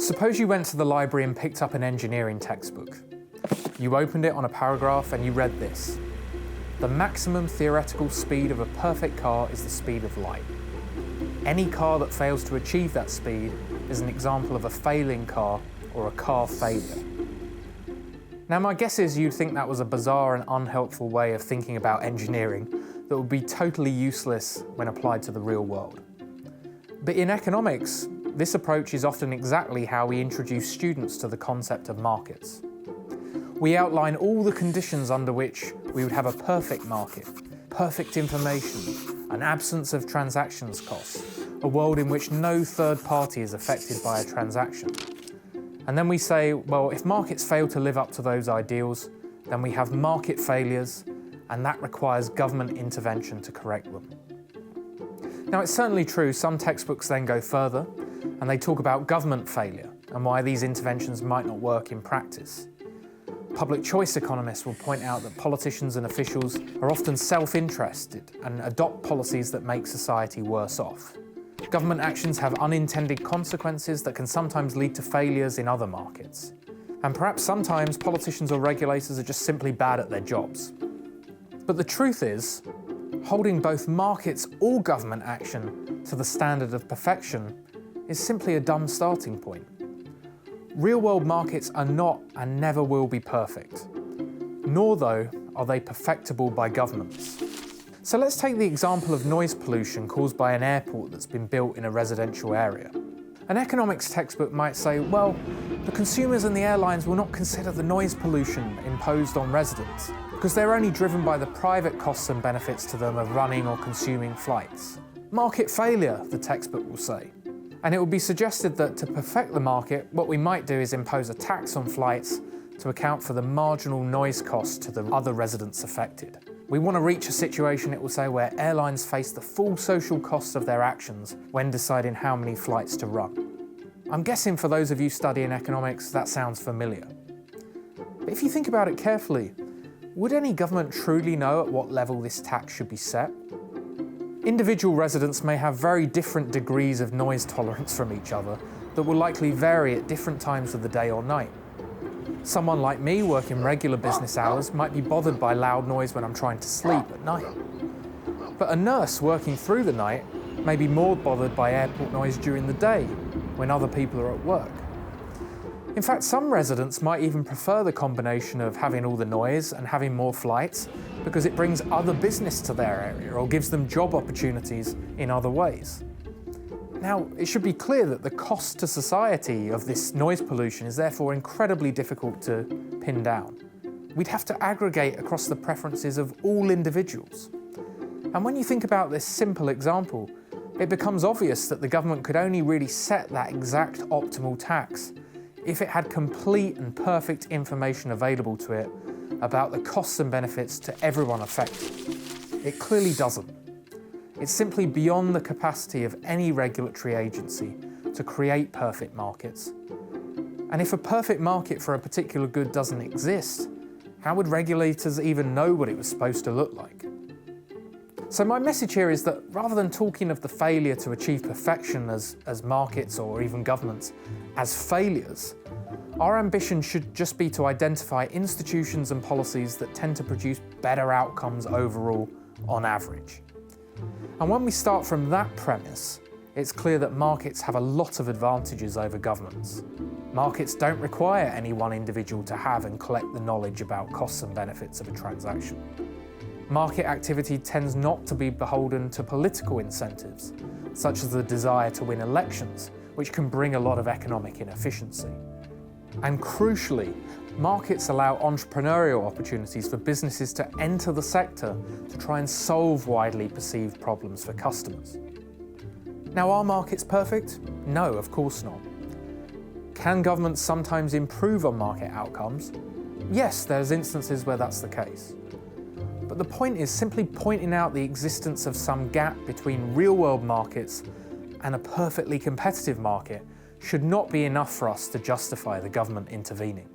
Suppose you went to the library and picked up an engineering textbook. You opened it on a paragraph and you read this: the maximum theoretical speed of a perfect car is the speed of light. Any car that fails to achieve that speed is an example of a failing car or a car failure. Now, my guess is you'd think that was a bizarre and unhelpful way of thinking about engineering that would be totally useless when applied to the real world. But in economics, this approach is often exactly how we introduce students to the concept of markets. We outline all the conditions under which we would have a perfect market, perfect information, an absence of transactions costs, a world in which no third party is affected by a transaction. And then we say, well, if markets fail to live up to those ideals, then we have market failures, and that requires government intervention to correct them. Now, it's certainly true some textbooks then go further, and they talk about government failure and why these interventions might not work in practice. Public choice economists will point out that politicians and officials are often self-interested and adopt policies that make society worse off. Government actions have unintended consequences that can sometimes lead to failures in other markets. And perhaps sometimes politicians or regulators are just simply bad at their jobs. But the truth is, holding both markets or government action to the standard of perfection is simply a dumb starting point. Real-world markets are not and never will be perfect, nor though are they perfectible by governments. So let's take the example of noise pollution caused by an airport that's been built in a residential area. An economics textbook might say, well, the consumers and the airlines will not consider the noise pollution imposed on residents because they're only driven by the private costs and benefits to them of running or consuming flights. Market failure, the textbook will say. And it would be suggested that to perfect the market, what we might do is impose a tax on flights to account for the marginal noise costs to the other residents affected. We want to reach a situation, it will say, where airlines face the full social costs of their actions when deciding how many flights to run. I'm guessing for those of you studying economics, that sounds familiar. But if you think about it carefully, would any government truly know at what level this tax should be set? Individual residents may have very different degrees of noise tolerance from each other that will likely vary at different times of the day or night. Someone like me working regular business hours might be bothered by loud noise when I'm trying to sleep at night. But a nurse working through the night may be more bothered by airport noise during the day when other people are at work. In fact, some residents might even prefer the combination of having all the noise and having more flights because it brings other business to their area or gives them job opportunities in other ways. Now, it should be clear that the cost to society of this noise pollution is therefore incredibly difficult to pin down. We'd have to aggregate across the preferences of all individuals. And when you think about this simple example, it becomes obvious that the government could only really set that exact optimal tax if it had complete and perfect information available to it about the costs and benefits to everyone affected. It clearly doesn't. It's simply beyond the capacity of any regulatory agency to create perfect markets. And if a perfect market for a particular good doesn't exist, how would regulators even know what it was supposed to look like? So my message here is that rather than talking of the failure to achieve perfection as markets or even governments as failures, our ambition should just be to identify institutions and policies that tend to produce better outcomes overall on average. And when we start from that premise, it's clear that markets have a lot of advantages over governments. Markets don't require any one individual to have and collect the knowledge about costs and benefits of a transaction. Market activity tends not to be beholden to political incentives, such as the desire to win elections, which can bring a lot of economic inefficiency. And crucially, markets allow entrepreneurial opportunities for businesses to enter the sector to try and solve widely perceived problems for customers. Now, are markets perfect? No, of course not. Can governments sometimes improve on market outcomes? Yes, there's instances where that's the case. But the point is simply pointing out the existence of some gap between real-world markets and a perfectly competitive market should not be enough for us to justify the government intervening.